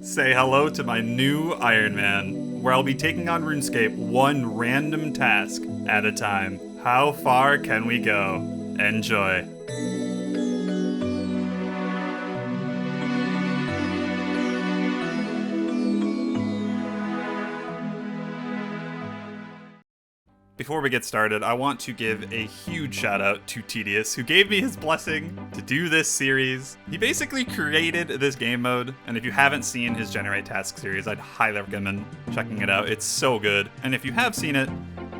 Say hello to my new Iron Man, where I'll be taking on Runescape one random task at a time. How far can we go? Enjoy. Before we get started, I want to give a huge shout out to Tedious, who gave me his blessing to do this series. He basically created this game mode, and if you haven't seen his Generate Task series, I'd highly recommend checking it out. It's so good, and if you have seen it,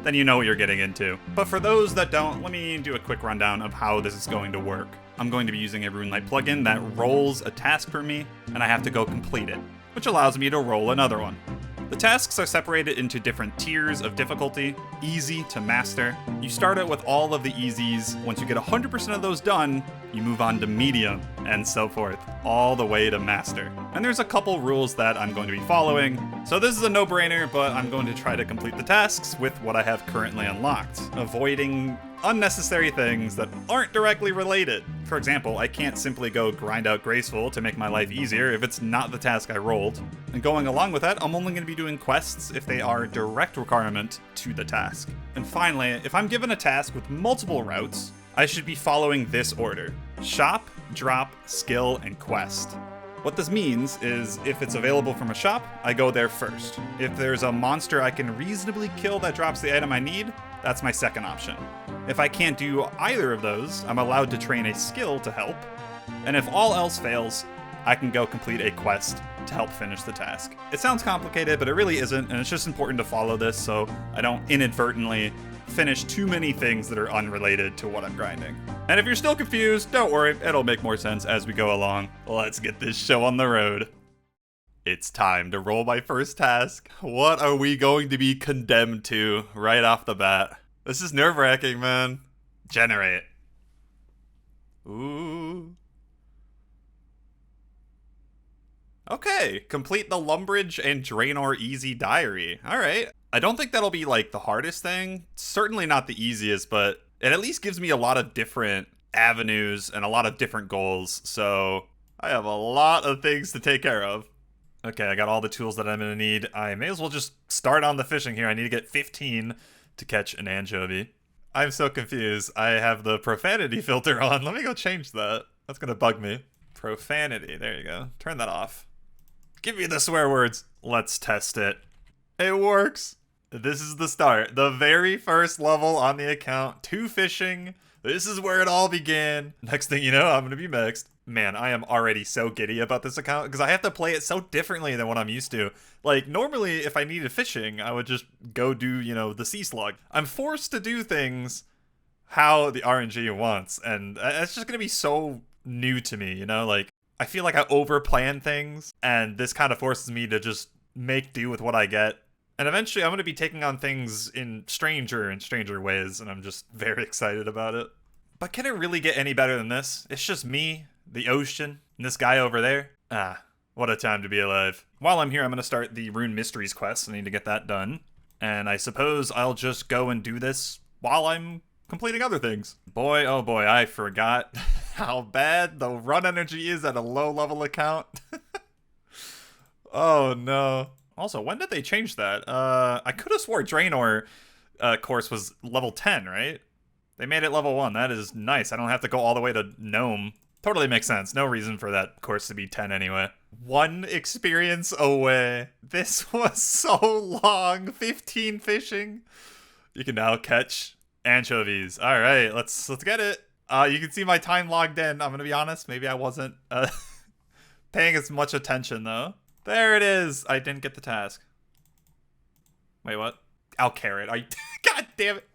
then you know what you're getting into. But for those that don't, let me do a quick rundown of how this is going to work. I'm going to be using a RuneLite plugin that rolls a task for me, and I have to go complete it, which allows me to roll another one. The tasks are separated into different tiers of difficulty, easy to master. You start out with all of the easies. Once you get 100% of those done, you move on to medium, and so forth, all the way to master. And there's a couple rules that I'm going to be following. So this is a no-brainer, but I'm going to try to complete the tasks with what I have currently unlocked, avoiding unnecessary things that aren't directly related. For example, I can't simply go grind out Graceful to make my life easier if it's not the task I rolled. And going along with that, I'm only going to be doing quests if they are direct requirement to the task. And finally, if I'm given a task with multiple routes, I should be following this order: shop, drop, skill, and quest. What this means is if it's available from a shop, I go there first. If there's a monster I can reasonably kill that drops the item I need, that's my second option. If I can't do either of those, I'm allowed to train a skill to help. And if all else fails, I can go complete a quest to help finish the task. It sounds complicated, but it really isn't, and it's just important to follow this so I don't inadvertently finish too many things that are unrelated to what I'm grinding. And if you're still confused, don't worry, it'll make more sense as we go along. Let's get this show on the road. It's time to roll my first task. What are we going to be condemned to right off the bat? This is nerve-wracking, man. Generate. Ooh. Okay, complete the Lumbridge and Draenor Easy Diary. Alright. I don't think that'll be, like, the hardest thing. Certainly not the easiest, but it at least gives me a lot of different avenues and a lot of different goals, so I have a lot of things to take care of. Okay, I got all the tools that I'm gonna need. I may as well just start on the fishing here. I need to get 15 to catch an anchovy. I'm so confused. I have the profanity filter on. Let me go change that. That's gonna bug me. Profanity, there you go. Turn that off. Give me the swear words. Let's test it. It works. This is the start. The very first level on the account. 2 fishing. This is where it all began. Next thing you know, I'm gonna be mixed. Man, I am already so giddy about this account because I have to play it so differently than what I'm used to. Like, normally, if I needed fishing, I would just go do, the sea slug. I'm forced to do things how the RNG wants, and it's just gonna be so new to me, Like, I feel like I overplan things, and this kind of forces me to just make do with what I get. And eventually, I'm gonna be taking on things in stranger and stranger ways, and I'm just very excited about it. But can it really get any better than this? It's just me, the ocean, and this guy over there. Ah, what a time to be alive. While I'm here, I'm going to start the Rune Mysteries quest. I need to get that done. And I suppose I'll just go and do this while I'm completing other things. Boy, oh boy, I forgot how bad the run energy is at a low-level account. Oh no. Also, when did they change that? I could have swore Draenor course was level 10, right? They made it level 1. That is nice. I don't have to go all the way to Gnome. Totally makes sense. No reason for that course to be 10 anyway. 1 experience away. This was so long. 15 fishing. You can now catch anchovies. All right, let's get it. You can see my time logged in. I'm gonna be honest. Maybe I wasn't paying as much attention though. There it is. I didn't get the task. Wait, what? I'll carrot. God damn it.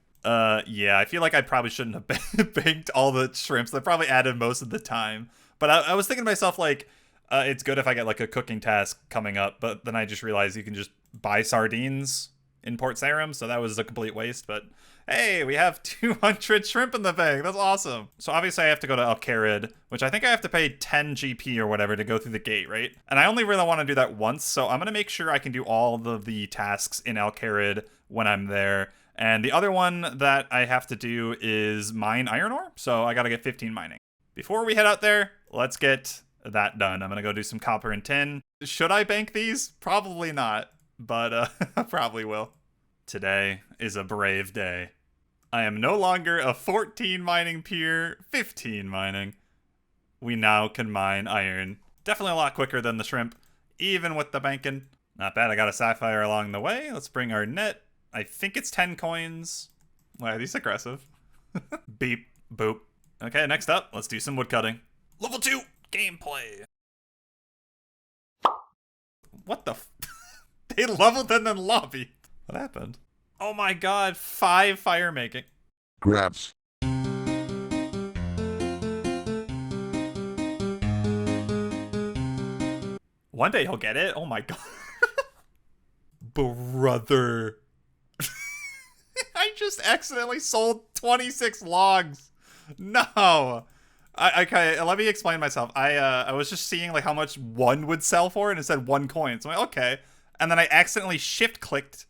Yeah, I feel like I probably shouldn't have banked all the shrimps. That probably added most of the time. But I was thinking to myself, like, it's good if I get, like, a cooking task coming up. But then I just realized you can just buy sardines in Port Sarim. So that was a complete waste. But, hey, we have 200 shrimp in the bank. That's awesome. So obviously I have to go to Alcarid, which I think I have to pay 10 GP or whatever to go through the gate, right? And I only really want to do that once. So I'm going to make sure I can do all of the tasks in Alcarid when I'm there. And the other one that I have to do is mine iron ore, so I gotta get 15 mining. Before we head out there, let's get that done. I'm gonna go do some copper and tin, Should I bank these? Probably not, but I probably will. Today is a brave day. I am no longer a 14 mining peer, 15 mining. We now can mine iron. Definitely a lot quicker than the shrimp, even with the banking. Not bad, I got a sapphire along the way. Let's bring our net. I think it's 10 coins. Wow, these aggressive. Beep, boop. Okay, next up, let's do some woodcutting. Level 2, gameplay. What the They leveled and then lobbied. What happened? Oh my god, 5 fire making. Grabs. One day he'll get it. Oh my god. Brother. I just accidentally sold 26 logs. No. Okay, let me explain myself. I was just seeing like how much one would sell for, and it said 1 coin. So I'm like, okay. And then I accidentally shift clicked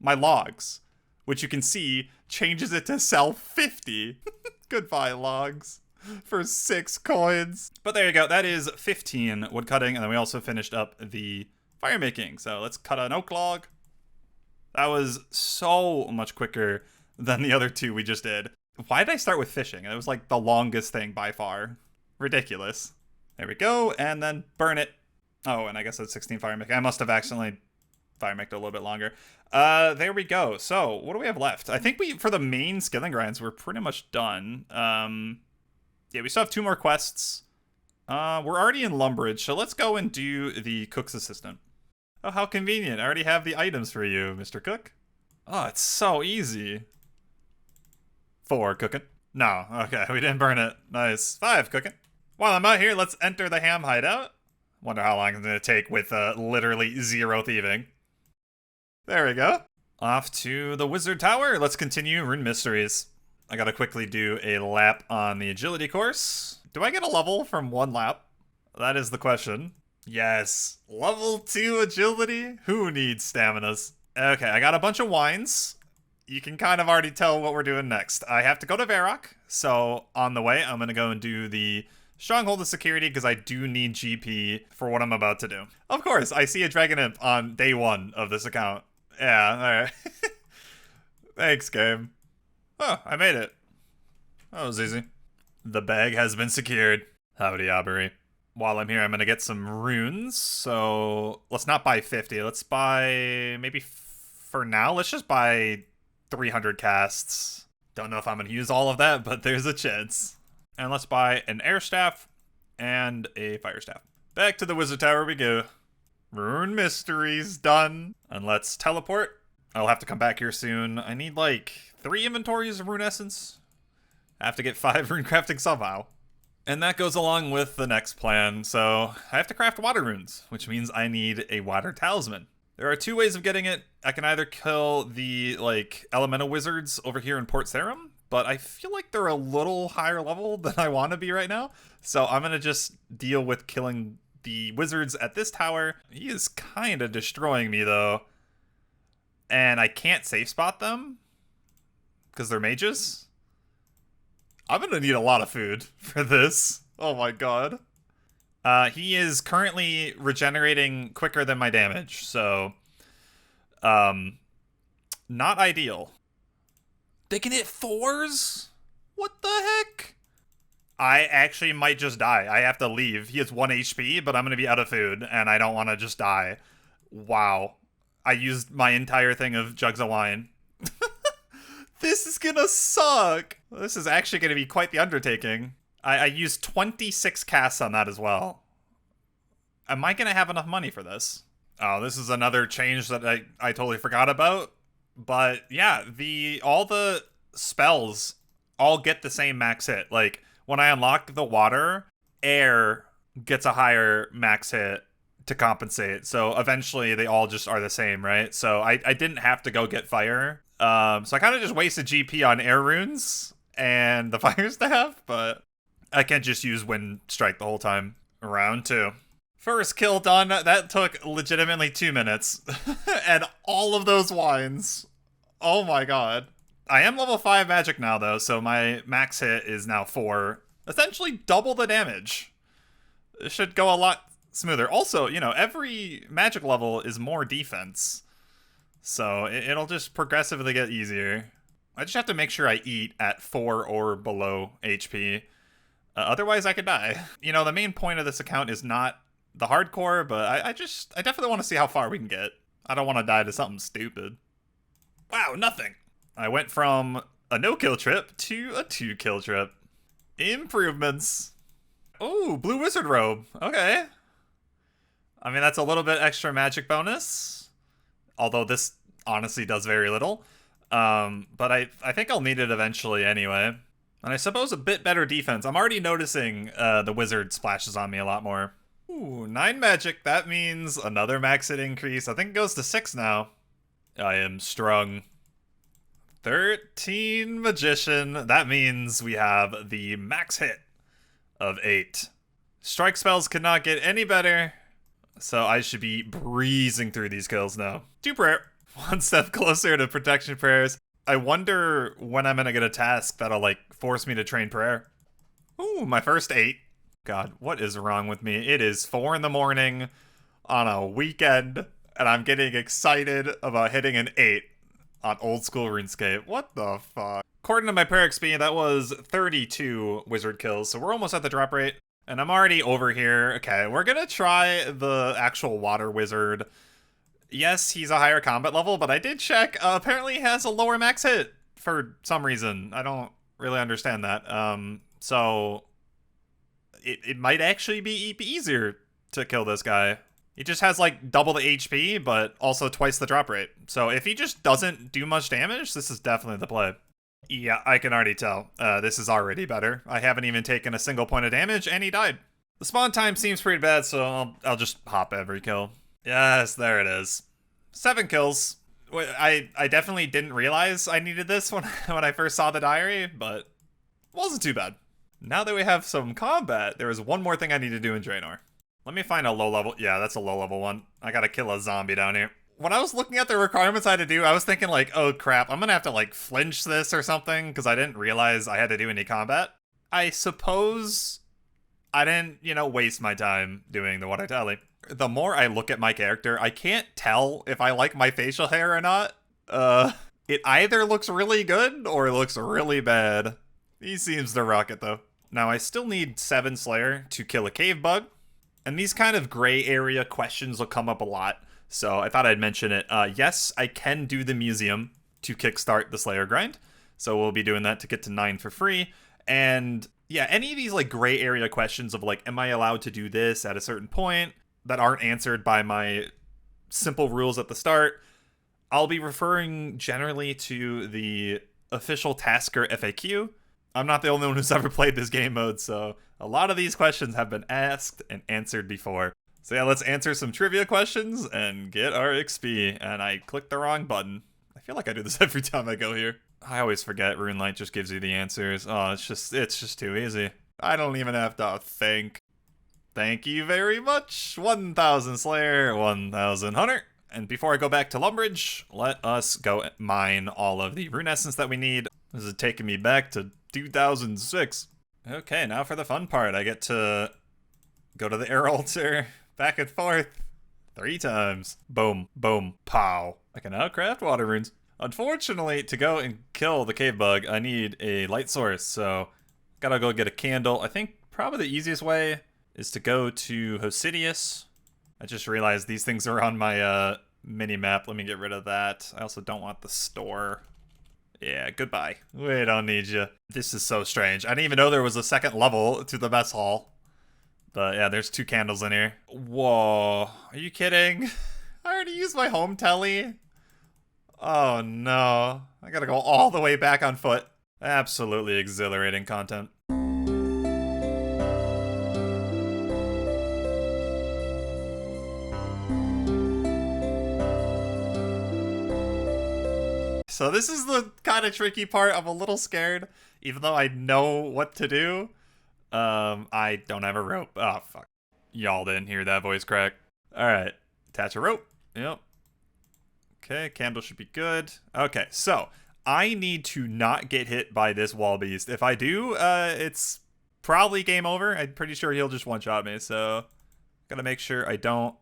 my logs, which you can see changes it to sell 50. Goodbye, logs, for 6 coins. But there you go. That is 15 wood cutting, and then we also finished up the fire making. So let's cut an oak log. That was so much quicker than the other 2 we just did. Why did I start with fishing? It was like the longest thing by far. Ridiculous. There we go, and then burn it. Oh, and I guess that's 16 fire making. I must have accidentally fire maked a little bit longer. There we go. So, what do we have left? I think for the main skilling grinds, we're pretty much done. Yeah, we still have 2 more quests. We're already in Lumbridge, so let's go and do the cook's assistant. Oh, how convenient. I already have the items for you, Mr. Cook. Oh, it's so easy. 4 cooking. No, okay, we didn't burn it. Nice. 5 cooking. While I'm out here, let's enter the ham hideout. Wonder how long it's going to take with literally 0 thieving. There we go. Off to the wizard tower. Let's continue Rune Mysteries. I gotta quickly do a lap on the agility course. Do I get a level from 1 lap? That is the question. Yes. Level 2 agility? Who needs staminas? Okay, I got a bunch of wines. You can kind of already tell what we're doing next. I have to go to Varrock, so on the way, I'm going to go and do the Stronghold of Security because I do need GP for what I'm about to do. Of course, I see a Dragon Imp on day 1 of this account. Yeah, alright. Thanks, game. Oh, I made it. That was easy. The bag has been secured. Howdy, Aubrey. While I'm here, I'm going to get some runes, so let's not buy 50. Let's buy, maybe for now, let's just buy 300 casts. Don't know if I'm going to use all of that, but there's a chance. And let's buy an air staff and a fire staff. Back to the wizard tower we go. Rune Mysteries done. And let's teleport. I'll have to come back here soon. I need like 3 inventories of rune essence. I have to get 5 rune crafting somehow. And that goes along with the next plan. So I have to craft water runes, which means I need a water talisman. There are 2 ways of getting it. I can either kill the like elemental wizards over here in Port Sarum, but I feel like they're a little higher level than I want to be right now. So I'm going to just deal with killing the wizards at this tower. He is kind of destroying me though. And I can't safe spot them because they're mages. I'm going to need a lot of food for this. Oh my god. He is currently regenerating quicker than my damage, so not ideal. They can hit 4s? What the heck? I actually might just die. I have to leave. He has 1 HP, but I'm going to be out of food, and I don't want to just die. Wow. I used my entire thing of jugs of wine. This is going to suck. This is actually going to be quite the undertaking. I used 26 casts on that as well. Am I going to have enough money for this? Oh, this is another change that I totally forgot about. But yeah, all the spells all get the same max hit. Like, when I unlock the water, air gets a higher max hit to compensate. So eventually they all just are the same, right? So I didn't have to go get fire. So I kind of just wasted GP on air runes and the fire staff, but I can't just use wind strike the whole time. Round 2. First kill done. That took legitimately 2 minutes. And all of those wines. Oh my god. I am level 5 magic now though, so my max hit is now 4. Essentially double the damage. It should go a lot smoother. Also, you know, every magic level is more defense. So it'll just progressively get easier. I just have to make sure I eat at 4 or below HP. Otherwise, I could die. You know, the main point of this account is not the hardcore, but I definitely want to see how far we can get. I don't want to die to something stupid. Wow, nothing. I went from a no-kill trip to a 2-kill trip. Improvements. Oh, blue wizard robe. Okay. I mean, that's a little bit extra magic bonus. Although this honestly does very little. But I think I'll need it eventually anyway. And I suppose a bit better defense. I'm already noticing the wizard splashes on me a lot more. Ooh, 9 magic. That means another max hit increase. I think it goes to 6 now. I am strung. 13 magician. That means we have the max hit of 8. Strike spells could not get any better. So I should be breezing through these kills now. 2 prayer. 1 step closer to protection prayers. I wonder when I'm gonna get a task that'll, like, force me to train prayer. Ooh, my first 8. God, what is wrong with me? It is 4 in the morning on a weekend, and I'm getting excited about hitting an 8 on old school RuneScape. What the fuck? According to my prayer XP, that was 32 wizard kills, so we're almost at the drop rate. And I'm already over here. Okay, we're gonna try the actual water wizard. Yes, he's a higher combat level, but I did check. Apparently he has a lower max hit for some reason. I don't really understand that. So it might actually be easier to kill this guy. He just has like double the HP, but also twice the drop rate. So if he just doesn't do much damage, this is definitely the play. Yeah, I can already tell. This is already better. I haven't even taken a single point of damage, and he died. The spawn time seems pretty bad, so I'll just hop every kill. Yes, there it is. 7 kills. I definitely didn't realize I needed this when I first saw the diary, but it wasn't too bad. Now that we have some combat, there is one more thing I need to do in Draenor. Let me find a low level. Yeah, that's a low level one. I gotta kill a zombie down here. When I was looking at the requirements I had to do, I was thinking like, oh crap, I'm gonna have to like flinch this or something because I didn't realize I had to do any combat. I suppose I didn't, you know, waste my time doing the what I tally. The more I look at my character, I can't tell if I like my facial hair or not. It either looks really good or it looks really bad. He seems to rock it though. Now I still need 7 Slayer to kill a cave bug. And these kind of gray area questions will come up a lot. So I thought I'd mention it. Yes, I can do the museum to kickstart the Slayer grind. So we'll be doing that to get to 9 for free. And yeah, any of these like gray area questions of like, am I allowed to do this at a certain point that aren't answered by my simple rules at the start, I'll be referring generally to the official Tasker FAQ. I'm not the only one who's ever played this game mode, so a lot of these questions have been asked and answered before. So yeah, let's answer some trivia questions and get our XP. And I clicked the wrong button. I feel like I do this every time I go here. I always forget RuneLight just gives you the answers. Oh, it's just too easy. I don't even have to think. Thank you very much. 1,000 Slayer, 1,000 Hunter. And before I go back to Lumbridge, let us go mine all of the rune essence that we need. This is taking me back to 2006. Okay, now for the fun part. I get to go to the air altar, back and forth, 3 times. Boom, boom, pow. I can now craft water runes. Unfortunately, to go and kill the cave bug, I need a light source, so gotta go get a candle. I think probably the easiest way is to go to Hosidius. I just realized these things are on my mini-map. Let me get rid of that. I also don't want the store. Yeah, goodbye. We don't need you. This is so strange. I didn't even know there was a second level to the mess hall. But yeah, there's 2 candles in here. Whoa, are you kidding? I already used my home telly. Oh no, I gotta go all the way back on foot. Absolutely exhilarating content. So this is the kind of tricky part. I'm a little scared, even though I know what to do. I don't have a rope. Oh, fuck. Y'all didn't hear that voice crack. Alright, attach a rope. Yep. Okay, candle should be good. Okay, so I need to not get hit by this wall beast. If I do, it's probably game over. I'm pretty sure he'll just one-shot me, so Gotta make sure I don't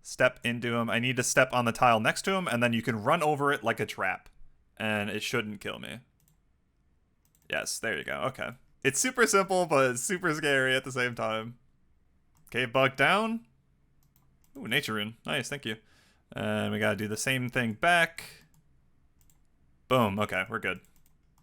step into him. I need to step on the tile next to him, and then you can run over it like a trap. And it shouldn't kill me. Yes, there you go. Okay. It's super simple, but it's super scary at the same time. Cave bug down. Ooh, nature rune. Nice, thank you. And we gotta do the same thing back. Boom. Okay, we're good.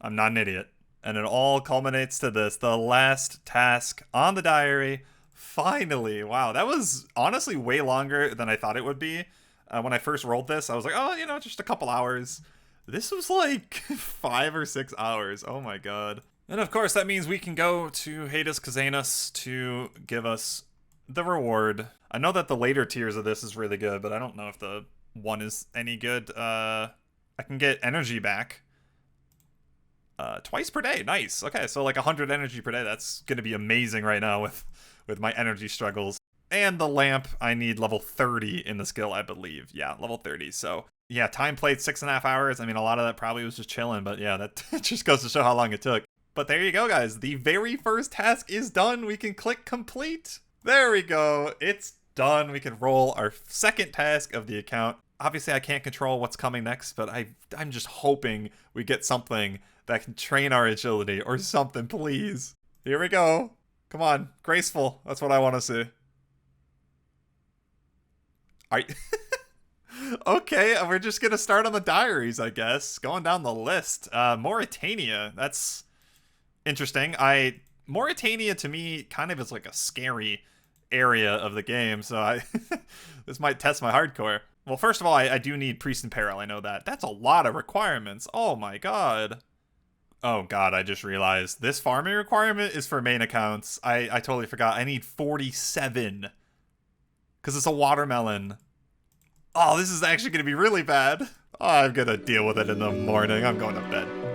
I'm not an idiot. And it all culminates to this. The last task on the diary. Finally. Wow, that was honestly way longer than I thought it would be. When I first rolled this, I was like, oh, you know, just a couple hours. This was like 5 or 6 hours. Oh my god. And of course, that means we can go to Hades Kazanus to give us the reward. I know that the later tiers of this is really good, but I don't know if the one is any good. I can get energy back. Twice per day. Nice. Okay, so like 100 energy per day. That's going to be amazing right now with my energy struggles. And the lamp, I need level 30 in the skill, I believe. Yeah, level 30. So yeah, time played 6.5 hours. I mean, a lot of that probably was just chilling, but yeah, that just goes to show how long it took. But there you go, guys. The very first task is done. We can click complete. There we go. It's done. We can roll our second task of the account. Obviously, I can't control what's coming next, but I'm just hoping we get something that can train our agility or something, please. Here we go. Come on. Graceful. That's what I want to see. Okay, we're just gonna start on the diaries, I guess. Going down the list. Mauritania. That's interesting. Mauritania to me kind of is like a scary area of the game, so this might test my hardcore. Well, first of all, I do need Priest in Peril. I know that. That's a lot of requirements. Oh my god. Oh god, I just realized this farming requirement is for main accounts. I totally forgot. I need 47 because it's a watermelon. Oh, this is actually going to be really bad. Oh, I'm going to deal with it in the morning. I'm going to bed.